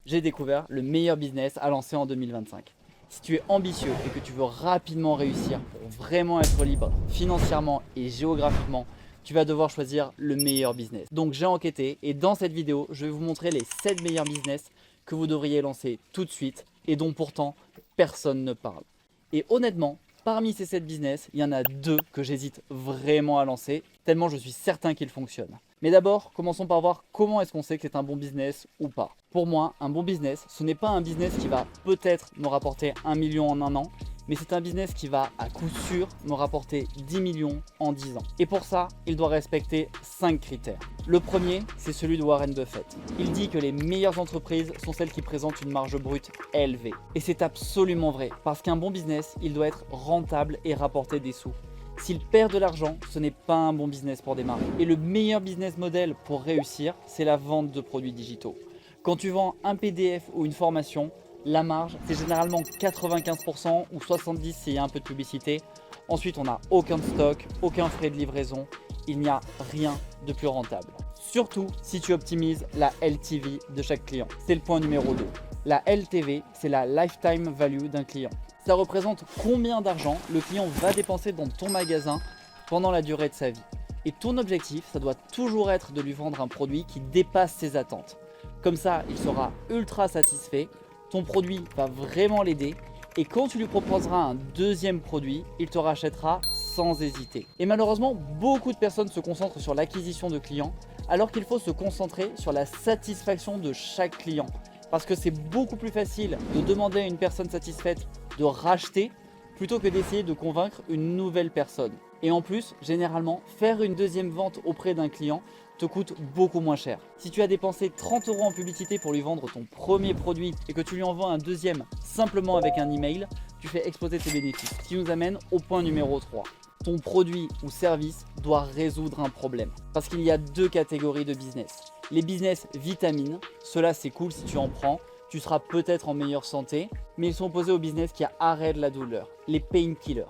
J'ai découvert le meilleur business à lancer en 2025. Si tu es ambitieux et que tu veux rapidement réussir pour vraiment être libre financièrement et géographiquement, tu vas devoir choisir le meilleur business. Donc j'ai enquêté et dans cette vidéo, je vais vous montrer les 7 meilleurs business que vous devriez lancer tout de suite et dont pourtant personne ne parle. Et honnêtement, parmi ces 7 business, il y en a 2 que j'hésite vraiment à lancer, tellement je suis certain qu'ils fonctionnent. Mais d'abord, commençons par voir comment est-ce qu'on sait que c'est un bon business ou pas. Pour moi, un bon business, ce n'est pas un business qui va peut-être me rapporter 1 million en un an, mais c'est un business qui va à coup sûr me rapporter 10 millions en 10 ans. Et pour ça, il doit respecter 5 critères. Le premier, c'est celui de Warren Buffett. Il dit que les meilleures entreprises sont celles qui présentent une marge brute élevée. Et c'est absolument vrai, parce qu'un bon business, il doit être rentable et rapporter des sous. S'il perd de l'argent, ce n'est pas un bon business pour démarrer. Et le meilleur business model pour réussir, c'est la vente de produits digitaux. Quand tu vends un PDF ou une formation, la marge, c'est généralement 95% ou 70% s'il y a un peu de publicité. Ensuite, on n'a aucun stock, aucun frais de livraison. Il n'y a rien de plus rentable. Surtout si tu optimises la LTV de chaque client. C'est le point numéro 2. La LTV, c'est la Lifetime Value d'un client. Ça représente combien d'argent le client va dépenser dans ton magasin pendant la durée de sa vie. Et ton objectif, ça doit toujours être de lui vendre un produit qui dépasse ses attentes. Comme ça, il sera ultra satisfait, ton produit va vraiment l'aider et quand tu lui proposeras un deuxième produit, il te rachètera sans hésiter. Et malheureusement, beaucoup de personnes se concentrent sur l'acquisition de clients alors qu'il faut se concentrer sur la satisfaction de chaque client. Parce que c'est beaucoup plus facile de demander à une personne satisfaite de racheter plutôt que d'essayer de convaincre une nouvelle personne. Et en plus, généralement, faire une deuxième vente auprès d'un client te coûte beaucoup moins cher. Si tu as dépensé 30 € en publicité pour lui vendre ton premier produit et que tu lui envoies un deuxième simplement avec un email, tu fais exploser tes bénéfices. Ce qui nous amène au point numéro 3. Ton produit ou service doit résoudre un problème. Parce qu'il y a 2 catégories de business. Les business vitamines, cela c'est cool si tu en prends, tu seras peut-être en meilleure santé, mais ils sont opposés au business qui arrête la douleur, les painkillers.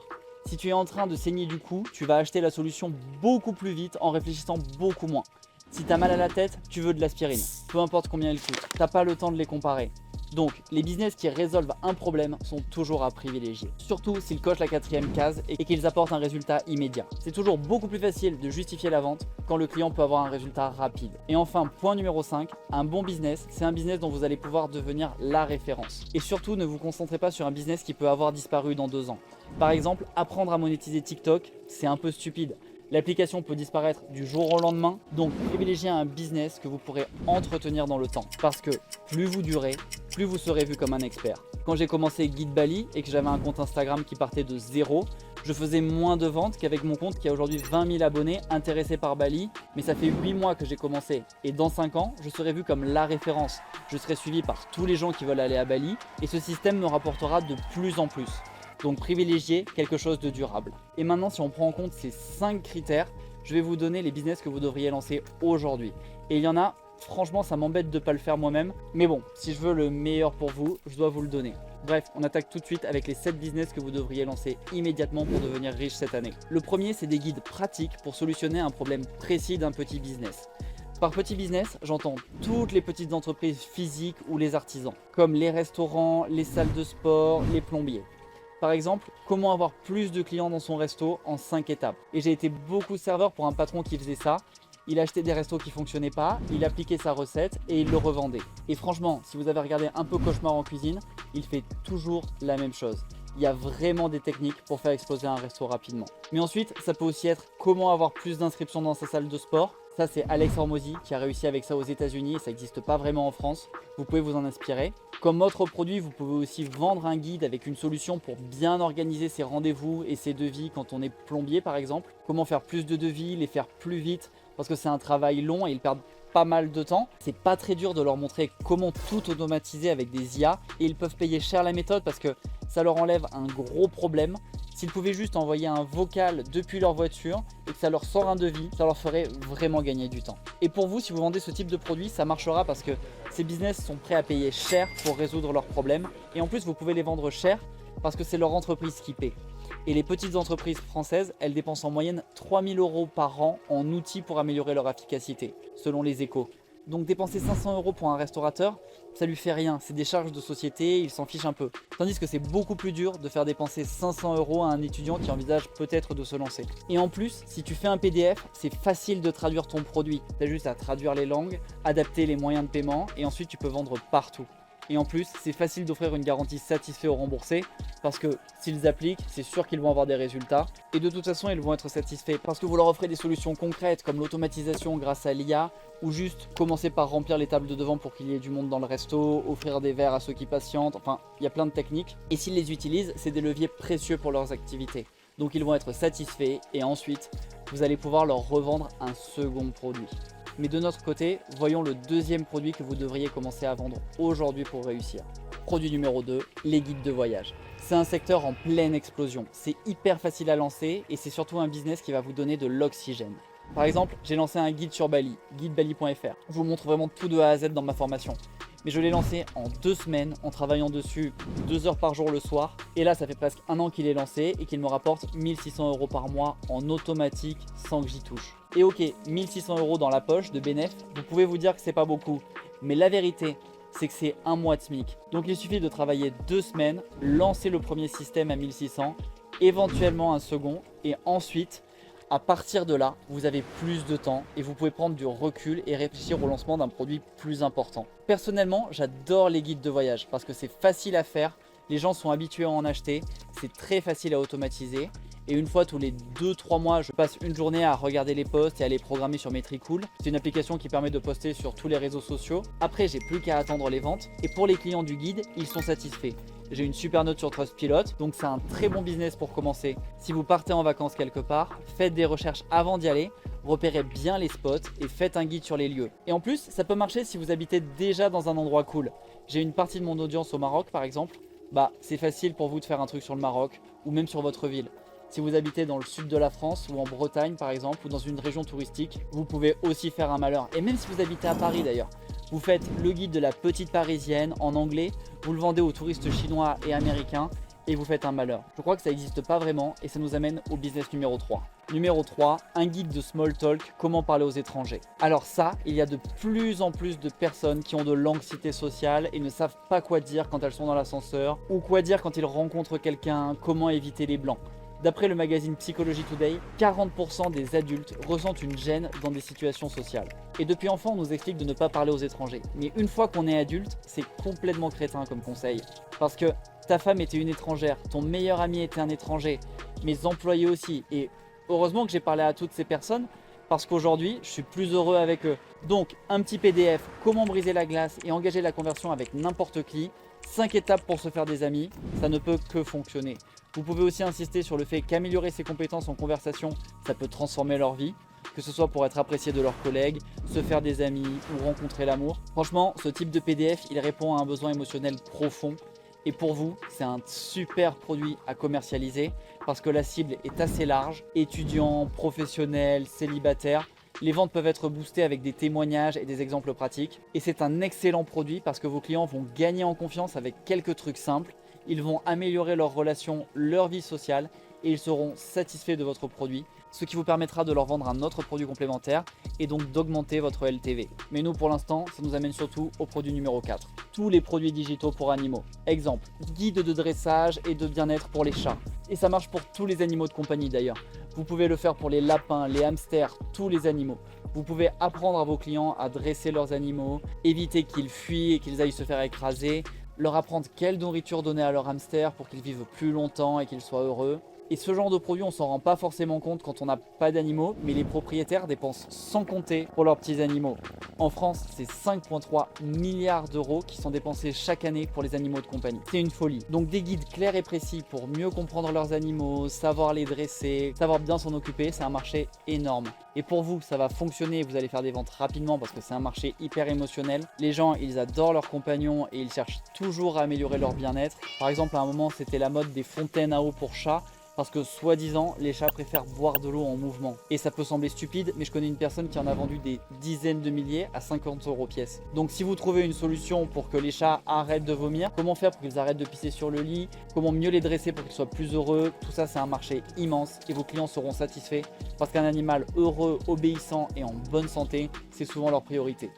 Si tu es en train de saigner du cou, tu vas acheter la solution beaucoup plus vite en réfléchissant beaucoup moins. Si tu as mal à la tête, tu veux de l'aspirine, peu importe combien elle coûte, tu n'as pas le temps de les comparer. Donc, les business qui résolvent un problème sont toujours à privilégier. Surtout s'ils cochent la 4e case et qu'ils apportent un résultat immédiat. C'est toujours beaucoup plus facile de justifier la vente quand le client peut avoir un résultat rapide. Et enfin, point numéro 5, un bon business, c'est un business dont vous allez pouvoir devenir la référence. Et surtout, ne vous concentrez pas sur un business qui peut avoir disparu dans 2 ans. Par exemple, apprendre à monétiser TikTok, c'est un peu stupide. L'application peut disparaître du jour au lendemain, donc privilégiez un business que vous pourrez entretenir dans le temps. Parce que plus vous durez, plus vous serez vu comme un expert. Quand j'ai commencé Guide Bali et que j'avais un compte Instagram qui partait de 0, je faisais moins de ventes qu'avec mon compte qui a aujourd'hui 20 000 abonnés intéressés par Bali. Mais ça fait 8 mois que j'ai commencé et dans 5 ans, je serai vu comme la référence. Je serai suivi par tous les gens qui veulent aller à Bali et ce système me rapportera de plus en plus. Donc privilégiez quelque chose de durable. Et maintenant, si on prend en compte ces 5 critères, je vais vous donner les business que vous devriez lancer aujourd'hui. Et il y en a, franchement, ça m'embête de ne pas le faire moi-même. Mais bon, si je veux le meilleur pour vous, je dois vous le donner. Bref, on attaque tout de suite avec les 7 business que vous devriez lancer immédiatement pour devenir riche cette année. Le premier, c'est des guides pratiques pour solutionner un problème précis d'un petit business. Par petit business, j'entends toutes les petites entreprises physiques ou les artisans, comme les restaurants, les salles de sport, les plombiers. Par exemple, comment avoir plus de clients dans son resto en 5 étapes. Et j'ai été beaucoup serveur pour un patron qui faisait ça. Il achetait des restos qui ne fonctionnaient pas, il appliquait sa recette et il le revendait. Et franchement, si vous avez regardé un peu Cauchemar en cuisine, il fait toujours la même chose. Il y a vraiment des techniques pour faire exploser un resto rapidement. Mais ensuite, ça peut aussi être comment avoir plus d'inscriptions dans sa salle de sport. Ça, c'est Alex Hormozy qui a réussi avec ça aux États-Unis et ça n'existe pas vraiment en France. Vous pouvez vous en inspirer. Comme autre produit, vous pouvez aussi vendre un guide avec une solution pour bien organiser ses rendez-vous et ses devis quand on est plombier par exemple. Comment faire plus de devis, les faire plus vite parce que c'est un travail long et ils perdent pas mal de temps. C'est pas très dur de leur montrer comment tout automatiser avec des IA et ils peuvent payer cher la méthode parce que ça leur enlève un gros problème. S'ils pouvaient juste envoyer un vocal depuis leur voiture et que ça leur sort un devis, ça leur ferait vraiment gagner du temps. Et pour vous, si vous vendez ce type de produit, ça marchera parce que ces business sont prêts à payer cher pour résoudre leurs problèmes. Et en plus, vous pouvez les vendre cher parce que c'est leur entreprise qui paie. Et les petites entreprises françaises, elles dépensent en moyenne 3 000 € par an en outils pour améliorer leur efficacité, selon les Échos. Donc dépenser 500 € pour un restaurateur, ça lui fait rien, c'est des charges de société, il s'en fiche un peu. Tandis que c'est beaucoup plus dur de faire dépenser 500 € à un étudiant qui envisage peut-être de se lancer. Et en plus, si tu fais un PDF, c'est facile de traduire ton produit. Tu as juste à traduire les langues, adapter les moyens de paiement et ensuite tu peux vendre partout. Et en plus, c'est facile d'offrir une garantie satisfait ou remboursé parce que s'ils appliquent, c'est sûr qu'ils vont avoir des résultats. Et de toute façon, ils vont être satisfaits parce que vous leur offrez des solutions concrètes comme l'automatisation grâce à l'IA ou juste commencer par remplir les tables de devant pour qu'il y ait du monde dans le resto, offrir des verres à ceux qui patientent, enfin, il y a plein de techniques. Et s'ils les utilisent, c'est des leviers précieux pour leurs activités. Donc ils vont être satisfaits et ensuite, vous allez pouvoir leur revendre un second produit. Mais de notre côté, voyons le deuxième produit que vous devriez commencer à vendre aujourd'hui pour réussir. Produit numéro 2, les guides de voyage. C'est un secteur en pleine explosion. C'est hyper facile à lancer et c'est surtout un business qui va vous donner de l'oxygène. Par exemple, j'ai lancé un guide sur Bali, guidebali.fr. Je vous montre vraiment tout de A à Z dans ma formation. Mais je l'ai lancé en 2 semaines en travaillant dessus 2 heures par jour le soir. Et là, ça fait presque 1 an qu'il est lancé et qu'il me rapporte 1600 € par mois en automatique sans que j'y touche. Et ok, 1600 € dans la poche de bénéf, vous pouvez vous dire que c'est pas beaucoup. Mais la vérité, c'est que c'est 1 mois de SMIC. Donc il suffit de travailler 2 semaines, lancer le premier système à 1600, éventuellement un second et ensuite, à partir de là, vous avez plus de temps et vous pouvez prendre du recul et réfléchir au lancement d'un produit plus important. Personnellement, j'adore les guides de voyage parce que c'est facile à faire, les gens sont habitués à en acheter, c'est très facile à automatiser. Et une fois tous les 2-3 mois, je passe une journée à regarder les posts et à les programmer sur Metricool. C'est une application qui permet de poster sur tous les réseaux sociaux. Après, j'ai plus qu'à attendre les ventes. Et pour les clients du guide, ils sont satisfaits. J'ai une super note sur Trustpilot, donc c'est un très bon business pour commencer. Si vous partez en vacances quelque part, faites des recherches avant d'y aller, repérez bien les spots et faites un guide sur les lieux. Et en plus, ça peut marcher si vous habitez déjà dans un endroit cool. J'ai une partie de mon audience au Maroc par exemple. C'est facile pour vous de faire un truc sur le Maroc ou même sur votre ville. Si vous habitez dans le sud de la France ou en Bretagne par exemple ou dans une région touristique, vous pouvez aussi faire un malheur. Et même si vous habitez à Paris d'ailleurs, vous faites le guide de la petite parisienne en anglais, vous le vendez aux touristes chinois et américains et vous faites un malheur. Je crois que ça n'existe pas vraiment et ça nous amène au business numéro 3. Numéro 3, un guide de small talk, comment parler aux étrangers. Alors ça, il y a de plus en plus de personnes qui ont de l'anxiété sociale et ne savent pas quoi dire quand elles sont dans l'ascenseur ou quoi dire quand ils rencontrent quelqu'un, comment éviter les blancs. D'après le magazine Psychology Today, 40% des adultes ressentent une gêne dans des situations sociales. Et depuis enfant, on nous explique de ne pas parler aux étrangers. Mais une fois qu'on est adulte, c'est complètement crétin comme conseil. Parce que ta femme était une étrangère, ton meilleur ami était un étranger, mes employés aussi. Et heureusement que j'ai parlé à toutes ces personnes parce qu'aujourd'hui, je suis plus heureux avec eux. Donc, un petit PDF, comment briser la glace et engager la conversion avec n'importe qui. 5 étapes pour se faire des amis, ça ne peut que fonctionner. Vous pouvez aussi insister sur le fait qu'améliorer ses compétences en conversation, ça peut transformer leur vie, que ce soit pour être apprécié de leurs collègues, se faire des amis ou rencontrer l'amour. Franchement, ce type de PDF, il répond à un besoin émotionnel profond. Et pour vous, c'est un super produit à commercialiser parce que la cible est assez large, étudiants, professionnels, célibataires. Les ventes peuvent être boostées avec des témoignages et des exemples pratiques. Et c'est un excellent produit parce que vos clients vont gagner en confiance avec quelques trucs simples. Ils vont améliorer leurs relations, leur vie sociale et ils seront satisfaits de votre produit, ce qui vous permettra de leur vendre un autre produit complémentaire et donc d'augmenter votre LTV. Mais nous, pour l'instant, ça nous amène surtout au produit numéro 4. Tous les produits digitaux pour animaux. Exemple, guide de dressage et de bien-être pour les chats. Et ça marche pour tous les animaux de compagnie d'ailleurs. Vous pouvez le faire pour les lapins, les hamsters, tous les animaux. Vous pouvez apprendre à vos clients à dresser leurs animaux, éviter qu'ils fuient et qu'ils aillent se faire écraser, leur apprendre quelle nourriture donner à leur hamster pour qu'ils vivent plus longtemps et qu'ils soient heureux. Et ce genre de produit, on s'en rend pas forcément compte quand on n'a pas d'animaux, mais les propriétaires dépensent sans compter pour leurs petits animaux. En France, c'est 5,3 milliards d'euros qui sont dépensés chaque année pour les animaux de compagnie. C'est une folie. Donc des guides clairs et précis pour mieux comprendre leurs animaux, savoir les dresser, savoir bien s'en occuper, c'est un marché énorme. Et pour vous, ça va fonctionner, vous allez faire des ventes rapidement parce que c'est un marché hyper émotionnel. Les gens, ils adorent leurs compagnons et ils cherchent toujours à améliorer leur bien-être. Par exemple, à un moment, c'était la mode des fontaines à eau pour chats. Parce que soi-disant, les chats préfèrent boire de l'eau en mouvement. Et ça peut sembler stupide, mais je connais une personne qui en a vendu des dizaines de milliers à 50 € pièce. Donc si vous trouvez une solution pour que les chats arrêtent de vomir, comment faire pour qu'ils arrêtent de pisser sur le lit, comment mieux les dresser pour qu'ils soient plus heureux, tout ça c'est un marché immense et vos clients seront satisfaits parce qu'un animal heureux, obéissant et en bonne santé, c'est souvent leur priorité.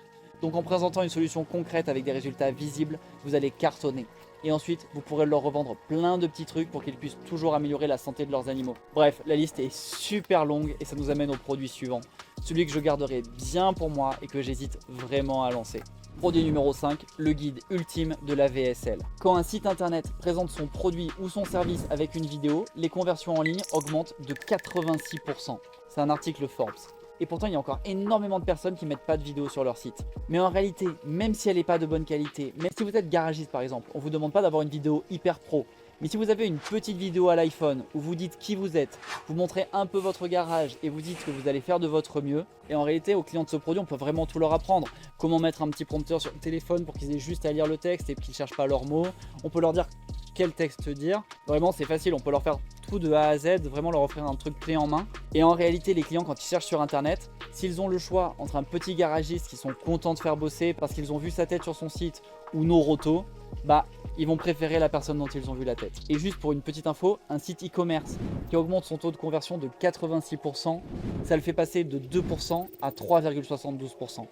Donc en présentant une solution concrète avec des résultats visibles, vous allez cartonner. Et ensuite, vous pourrez leur revendre plein de petits trucs pour qu'ils puissent toujours améliorer la santé de leurs animaux. Bref, la liste est super longue et ça nous amène au produit suivant. Celui que je garderai bien pour moi et que j'hésite vraiment à lancer. Produit numéro 5, le guide ultime de la VSL. Quand un site internet présente son produit ou son service avec une vidéo, les conversions en ligne augmentent de 86%. C'est un article Forbes. Et pourtant, il y a encore énormément de personnes qui ne mettent pas de vidéo sur leur site. Mais en réalité, même si elle n'est pas de bonne qualité, même si vous êtes garagiste par exemple, on ne vous demande pas d'avoir une vidéo hyper pro. Mais si vous avez une petite vidéo à l'iPhone où vous dites qui vous êtes, vous montrez un peu votre garage et vous dites que vous allez faire de votre mieux, et en réalité aux clients de ce produit on peut vraiment tout leur apprendre. Comment mettre un petit prompteur sur le téléphone pour qu'ils aient juste à lire le texte et qu'ils ne cherchent pas leurs mots. On peut leur dire quel texte dire. Vraiment c'est facile, on peut leur faire tout de A à Z, vraiment leur offrir un truc clé en main. Et en réalité les clients quand ils cherchent sur internet, s'ils ont le choix entre un petit garagiste qui sont contents de faire bosser parce qu'ils ont vu sa tête sur son site ou nos rotos, bah ils vont préférer la personne dont ils ont vu la tête. Et juste pour une petite info, un site e-commerce qui augmente son taux de conversion de 86%, ça le fait passer de 2% à 3,72%.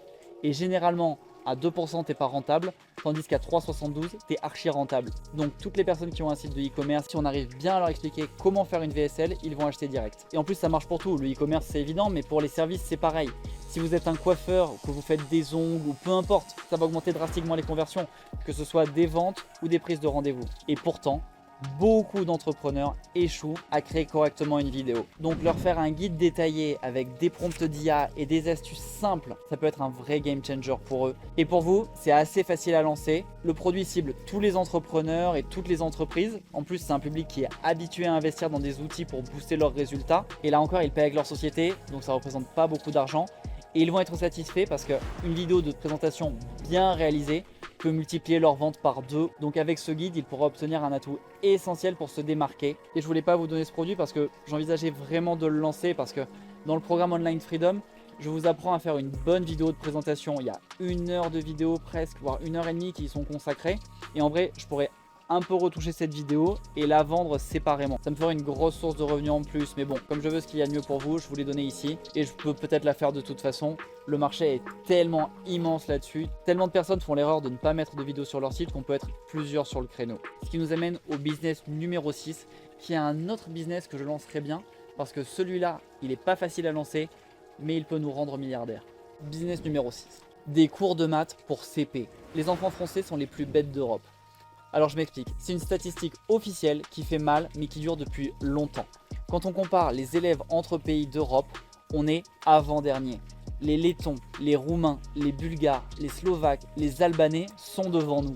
Et généralement, à 2% t'es pas rentable, tandis qu'à 3,72 t'es archi rentable. Donc toutes les personnes qui ont un site de e-commerce, si on arrive bien à leur expliquer comment faire une VSL, ils vont acheter direct. Et en plus ça marche pour tout, le e-commerce c'est évident, mais pour les services c'est pareil. Si vous êtes un coiffeur, que vous faites des ongles ou peu importe, ça va augmenter drastiquement les conversions, que ce soit des ventes ou des prises de rendez-vous. Et pourtant, beaucoup d'entrepreneurs échouent à créer correctement une vidéo. Donc leur faire un guide détaillé avec des prompts d'IA et des astuces simples, ça peut être un vrai game changer pour eux. Et pour vous, c'est assez facile à lancer. Le produit cible tous les entrepreneurs et toutes les entreprises. En plus, c'est un public qui est habitué à investir dans des outils pour booster leurs résultats. Et là encore, ils paient avec leur société, donc ça ne représente pas beaucoup d'argent. Et ils vont être satisfaits parce qu'une vidéo de présentation bien réalisée peut multiplier leurs ventes par 2. Donc avec ce guide, ils pourront obtenir un atout essentiel pour se démarquer. Et je voulais pas vous donner ce produit parce que j'envisageais vraiment de le lancer parce que dans le programme Online Freedom, je vous apprends à faire une bonne vidéo de présentation. Il y a 1 heure de vidéo presque, voire 1h30 qui y sont consacrées. Et en vrai, je pourrais un peu retoucher cette vidéo et la vendre séparément. Ça me ferait une grosse source de revenus en plus, mais bon, comme je veux ce qu'il y a de mieux pour vous, je vous l'ai donné ici et je peux peut-être la faire de toute façon. Le marché est tellement immense là-dessus, tellement de personnes font l'erreur de ne pas mettre de vidéos sur leur site qu'on peut être plusieurs sur le créneau. Ce qui nous amène au business numéro 6, qui est un autre business que je lancerai bien parce que celui-là, il n'est pas facile à lancer, mais il peut nous rendre milliardaires. Business numéro 6, des cours de maths pour CP. Les enfants français sont les plus bêtes d'Europe. Alors je m'explique, c'est une statistique officielle qui fait mal mais qui dure depuis longtemps. Quand on compare les élèves entre pays d'Europe, on est avant-dernier. Les Lettons, les Roumains, les Bulgares, les Slovaques, les Albanais sont devant nous.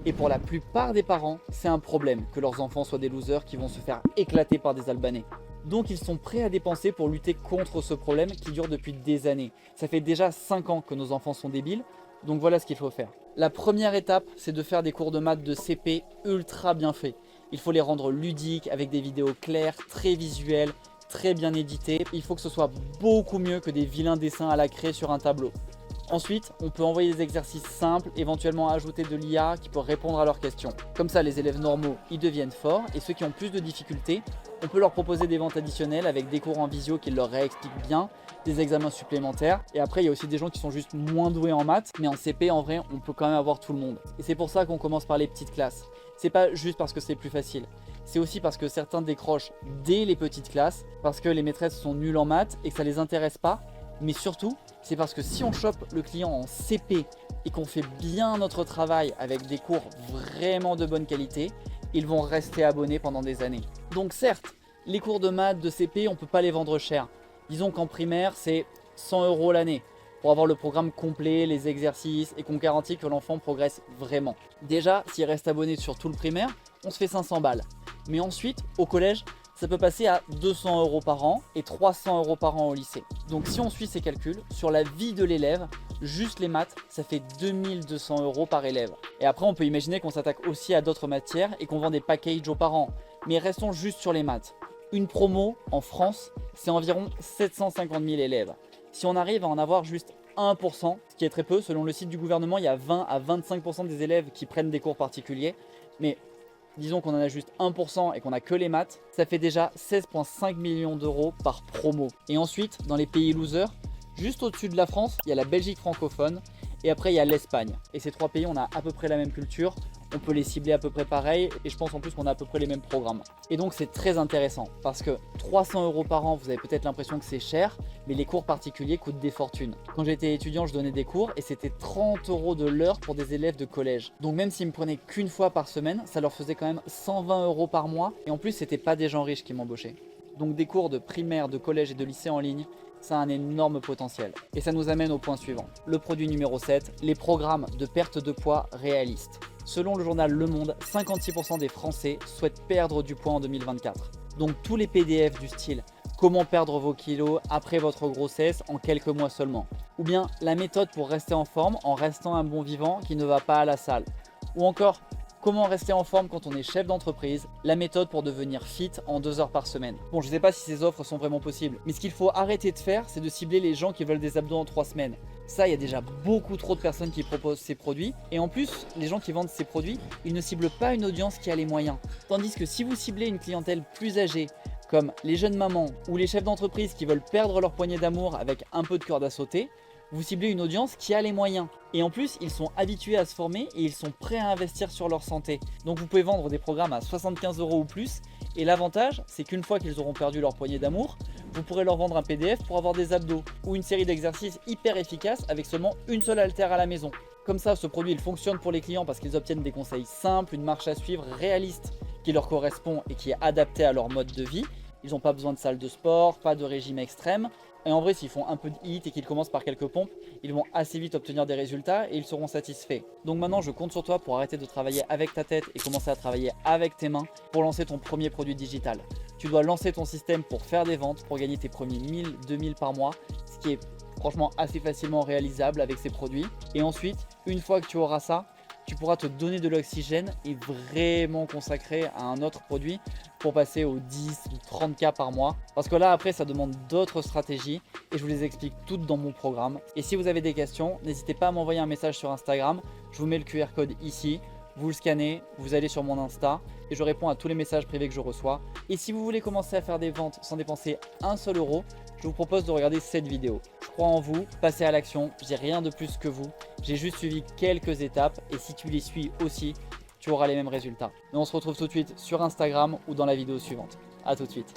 Et pour la plupart des parents, c'est un problème que leurs enfants soient des losers qui vont se faire éclater par des Albanais. Donc ils sont prêts à dépenser pour lutter contre ce problème qui dure depuis des années. Ça fait déjà 5 ans que nos enfants sont débiles. Donc voilà ce qu'il faut faire. La première étape, c'est de faire des cours de maths de CP ultra bien faits. Il faut les rendre ludiques avec des vidéos claires, très visuelles, très bien éditées. Il faut que ce soit beaucoup mieux que des vilains dessins à la craie sur un tableau. Ensuite, on peut envoyer des exercices simples, éventuellement ajouter de l'IA qui peut répondre à leurs questions. Comme ça, les élèves normaux, ils deviennent forts et ceux qui ont plus de difficultés, on peut leur proposer des ventes additionnelles avec des cours en visio qui leur réexpliquent bien, des examens supplémentaires. Et après, il y a aussi des gens qui sont juste moins doués en maths, mais en CP, en vrai, on peut quand même avoir tout le monde. Et c'est pour ça qu'on commence par les petites classes. C'est pas juste parce que c'est plus facile. C'est aussi parce que certains décrochent dès les petites classes, parce que les maîtresses sont nulles en maths et que ça les intéresse pas. Mais surtout, c'est parce que si on chope le client en CP et qu'on fait bien notre travail avec des cours vraiment de bonne qualité, ils vont rester abonnés pendant des années. Donc certes, les cours de maths, de CP, on ne peut pas les vendre cher. Disons qu'en primaire, c'est 100 € l'année pour avoir le programme complet, les exercices et qu'on garantit que l'enfant progresse vraiment. Déjà, s'il reste abonné sur tout le primaire, on se fait 500 balles. Mais ensuite, au collège, ça peut passer à 200 € par an et 300 € par an au lycée. Donc si on suit ces calculs, sur la vie de l'élève, juste les maths, ça fait 2200 € par élève. Et après, on peut imaginer qu'on s'attaque aussi à d'autres matières et qu'on vend des packages aux parents. Mais restons juste sur les maths. Une promo, en France, c'est environ 750 000 élèves. Si on arrive à en avoir juste 1%, ce qui est très peu, selon le site du gouvernement, il y a 20 à 25% des élèves qui prennent des cours particuliers. Mais disons qu'on en a juste 1% et qu'on a que les maths, ça fait déjà 16,5 millions d'euros par promo. Et ensuite, dans les pays losers, juste au-dessus de la France, il y a la Belgique francophone Et après, il y a l'Espagne. Et ces 3 pays, on a à peu près la même culture. On peut les cibler à peu près pareil. Et je pense en plus qu'on a à peu près les mêmes programmes. Et donc, c'est très intéressant parce que 300 € par an, vous avez peut-être l'impression que c'est cher, mais les cours particuliers coûtent des fortunes. Quand j'étais étudiant, je donnais des cours et c'était 30 € de l'heure pour des élèves de collège. Donc, même s'ils me prenaient qu'une fois par semaine, ça leur faisait quand même 120 € par mois. Et en plus, c'était pas des gens riches qui m'embauchaient. Donc, des cours de primaire, de collège et de lycée en ligne, ça a un énorme potentiel. Et ça nous amène au point suivant. Le produit numéro 7, les programmes de perte de poids réalistes. Selon le journal Le Monde, 56% des Français souhaitent perdre du poids en 2024. Donc tous les PDF du style « Comment perdre vos kilos après votre grossesse en quelques mois seulement » ou bien « La méthode pour rester en forme en restant un bon vivant qui ne va pas à la salle » ou encore « Comment rester en forme quand on est chef d'entreprise, la méthode pour devenir fit en 2 heures par semaine ». Bon, je ne sais pas si ces offres sont vraiment possibles, mais ce qu'il faut arrêter de faire, c'est de cibler les gens qui veulent des abdos en 3 semaines. Ça, il y a déjà beaucoup trop de personnes qui proposent ces produits. Et en plus, les gens qui vendent ces produits, ils ne ciblent pas une audience qui a les moyens. Tandis que si vous ciblez une clientèle plus âgée, comme les jeunes mamans ou les chefs d'entreprise qui veulent perdre leur poignée d'amour avec un peu de corde à sauter, vous ciblez une audience qui a les moyens. Et en plus, ils sont habitués à se former et ils sont prêts à investir sur leur santé. Donc vous pouvez vendre des programmes à 75 € ou plus. Et l'avantage, c'est qu'une fois qu'ils auront perdu leur poignée d'amour, vous pourrez leur vendre un PDF pour avoir des abdos ou une série d'exercices hyper efficaces avec seulement une seule haltère à la maison. Comme ça, ce produit il fonctionne pour les clients parce qu'ils obtiennent des conseils simples, une marche à suivre réaliste qui leur correspond et qui est adaptée à leur mode de vie. Ils n'ont pas besoin de salle de sport, pas de régime extrême. Et en vrai, s'ils font un peu de HIIT et qu'ils commencent par quelques pompes, ils vont assez vite obtenir des résultats et ils seront satisfaits. Donc maintenant, je compte sur toi pour arrêter de travailler avec ta tête et commencer à travailler avec tes mains pour lancer ton premier produit digital. Tu dois lancer ton système pour faire des ventes, pour gagner tes premiers 1000, 2000 par mois, ce qui est franchement assez facilement réalisable avec ces produits. Et ensuite, une fois que tu auras ça, tu pourras te donner de l'oxygène et vraiment consacrer à un autre produit pour passer aux 10 ou 30K par mois. Parce que là, après, ça demande d'autres stratégies et je vous les explique toutes dans mon programme. Et si vous avez des questions, n'hésitez pas à m'envoyer un message sur Instagram. Je vous mets le QR code ici. Vous le scannez, vous allez sur mon Insta et je réponds à tous les messages privés que je reçois. Et si vous voulez commencer à faire des ventes sans dépenser un seul euro, je vous propose de regarder cette vidéo. Je crois en vous, passez à l'action, j'ai rien de plus que vous. J'ai juste suivi quelques étapes et si tu les suis aussi, tu auras les mêmes résultats. Mais on se retrouve tout de suite sur Instagram ou dans la vidéo suivante. A tout de suite.